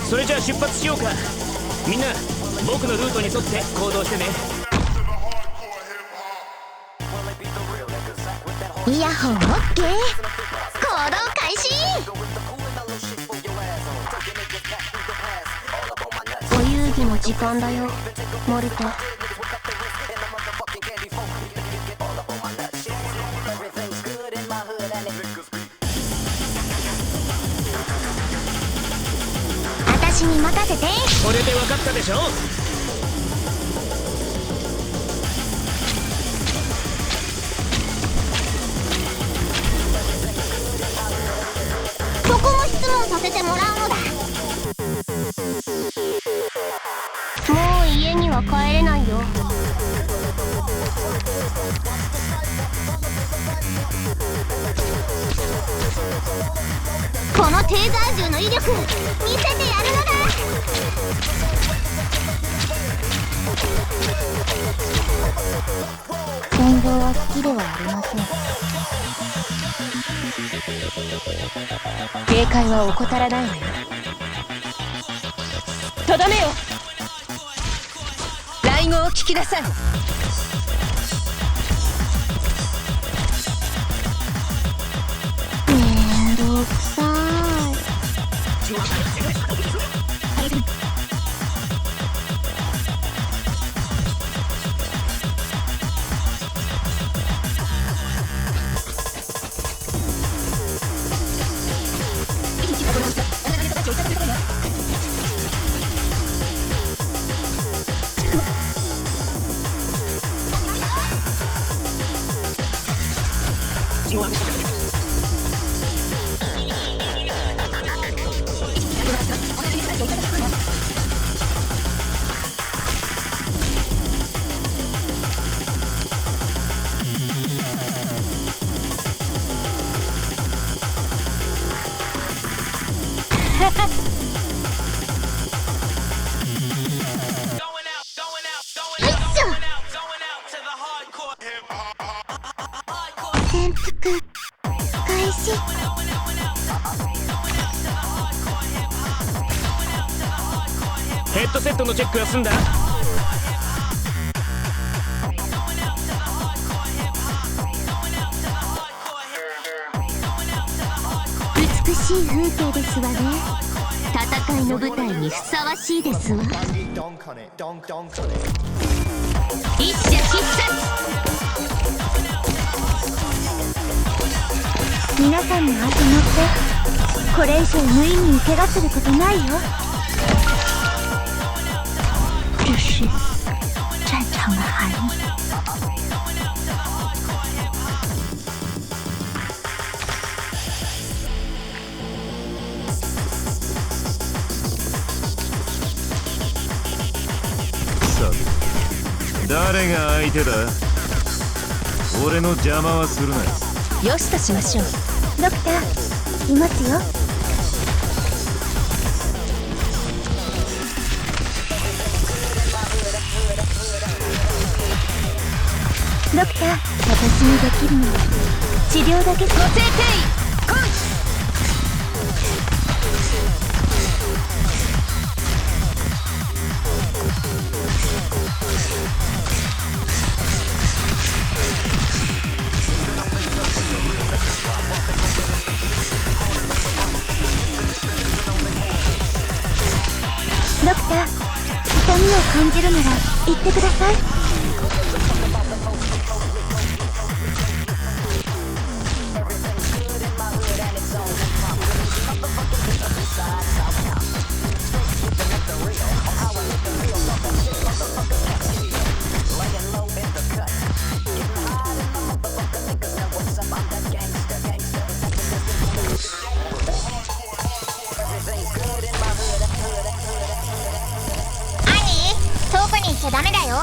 それじゃあ出発しようか。みんな僕のルートに沿って行動してね。イヤホン OK、 行動開始。お遊戯の時間だよモルト。私に任せて。これで分かったでしょ。そこも質問させてもらうのだ。もう家には帰れないよ。このテーザー銃の威力見せてやるのだ。戦場は好きではありません。警戒は怠らないわよ。とどめよ。雷語を聞きなさい。めんどくさい。潜伏開始。ヘッドセットのチェックは済んだ。美しい風景ですわね。戦いの舞台にふさわしいですわ。一射必殺。皆さんの足乗ってこれ以上無意味に怪我することないよ。这是战场的含义。誰が相手だ。俺の邪魔はするな。よしとしましょう。ドクターいますよ。ドクター、私にできるのは治療だけ。固定定位コーチ。ドクター、痛みを感じるなら言ってください。遠くに行っちゃダメだよ。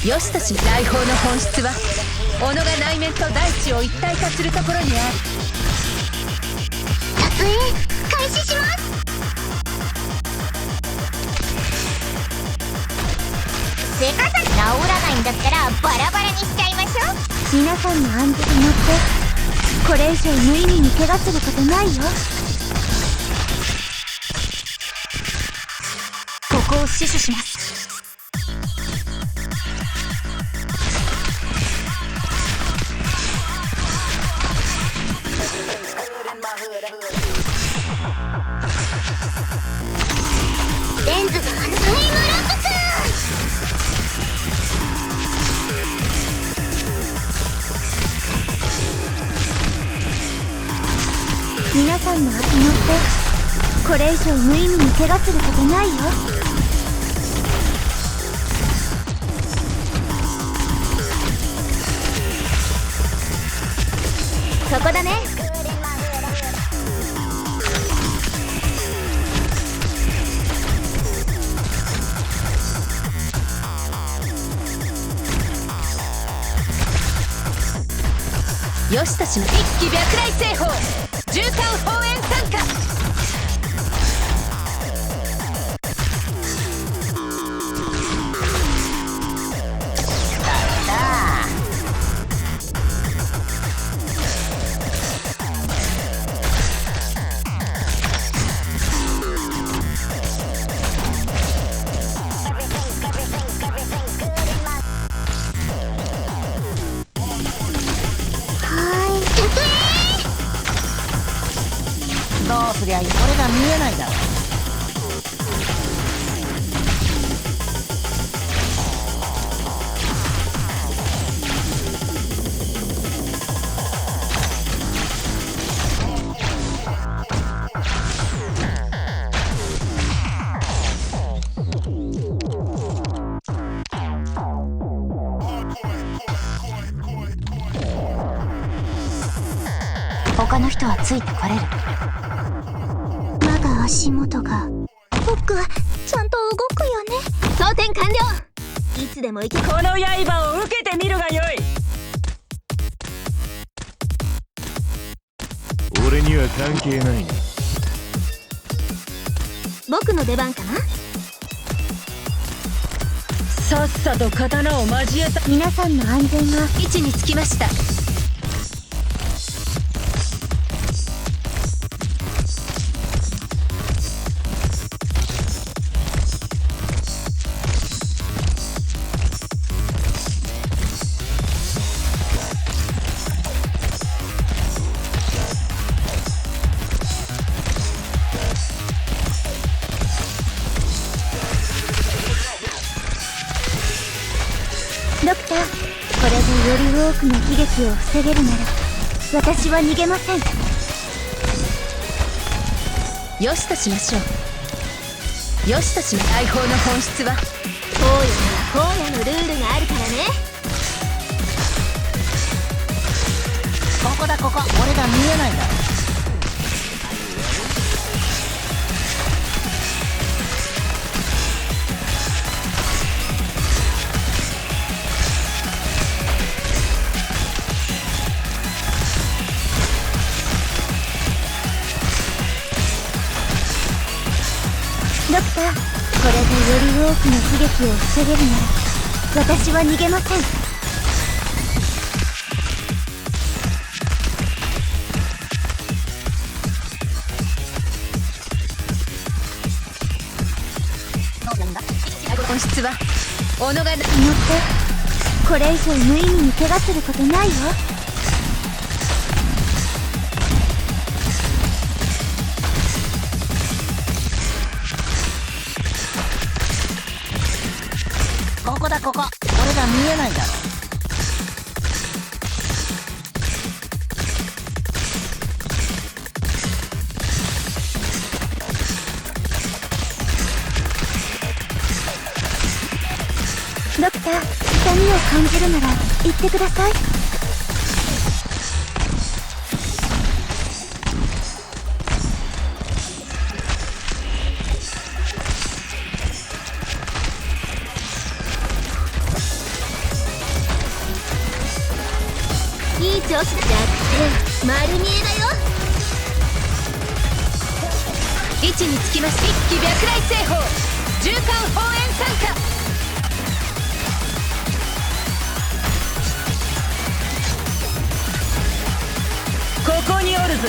よしとし来訪の本質は己が内面と大地を一体化するところにある。撮影開始します。せかさに治らないんだったらバラバラにしちゃいましょう。皆さんの安全に乗ってこれ以上無意味に怪我することないよ。ここを死守します。レンズがタイムラプス。皆さんの足乗ってこれ以上無意味に怪我することないよ。そこだね。よしとしの一気白雷製法絨毯放煙参加。どうすりゃいい、これが見えないだろ。他の人はついてこれる。まだ足元が。僕はちゃんと動くよね。装填完了。いつでも行け。この刃を受けてみるがよい。俺には関係ない。僕の出番かな。さっさと刀を交えた。皆さんの安全が。位置につきました。ドクター、これでより多くの悲劇を防げるなら私は逃げません。よしとしましょう。よしとしの来訪の本質は荒野には荒野のルールがあるからね。ここだここ、俺が見えないだろ。ドクター、これでより多くの悲劇を防げるなら私は逃げません。本質は己が乗ってこれ以上無意味に怪我することないよ。ここだここ、俺が見えないだろ。ドクター、痛みを感じるなら言ってください。調子だ。弱点丸見えだよ。位置につきまし一気白雷星砲縦貫砲炎参加。ここにおるぞ。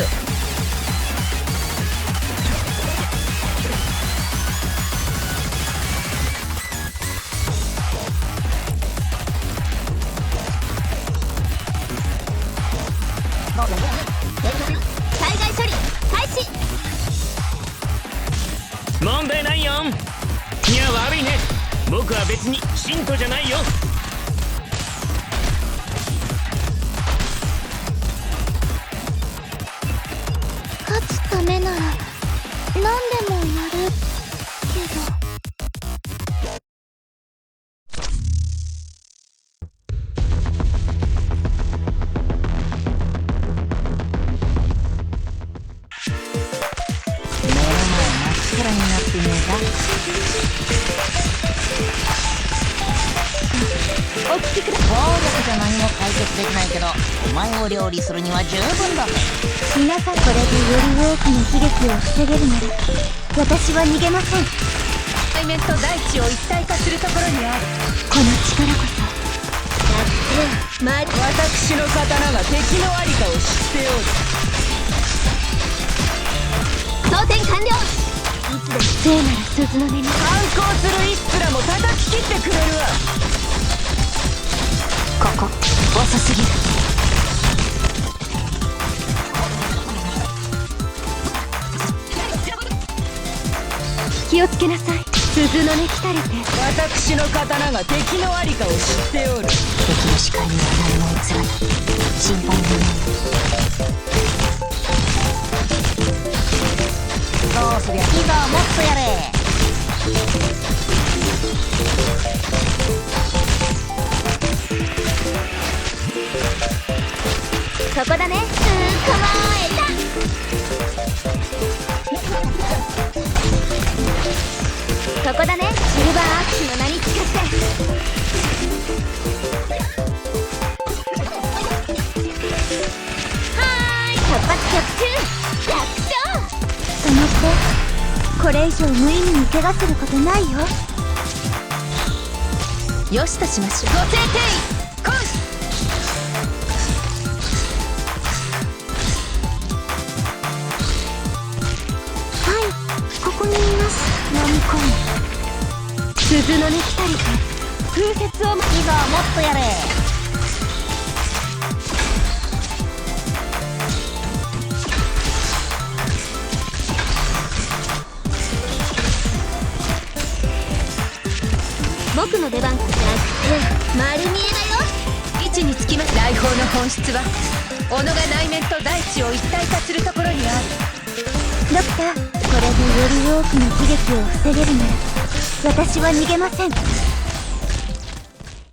災害処理開始。問題ないよ。いや悪いね、僕は別に信徒じゃないよ。勝つためなら何でもやるけど。目の前真っ暗になってねえか。お聞きください。暴力じゃ何も解決できないけど、お前を料理するには十分だぜ。皆さん、これでより多くの悲劇を防げるなら私は逃げません。海面と大地を一体化するところにある。この力こそ弱点丸。私の刀が敵のありかを知っておる。装填完了。いつでも聖なる鈴の音に反抗するイスラも叩き切ってくれるわ。ここ遅すぎる。気をつけなさい。鈴の音来たりて。私の刀が敵のありかを知っておる。敵の視界には何も映らない。心配もない。どうすりゃいいぞ、もっとやれ。そこだね。構えた。そこだね。シルバーアクシの名に誓って。はーい、突発曲中楽勝。その手これ以上無意味に怪我することないよ。よしとしましょう。ご制定コンス。はい、ここにいます。飲み込む。鈴の音来たりて風雪をいいぞ、もっとやれ。僕の出番。弱点丸見えだよ。位置につきます。来訪の本質は己が内面と大地を一体化するところにある。ドクター、これでより多くの悲劇を防げるなら私は逃げません。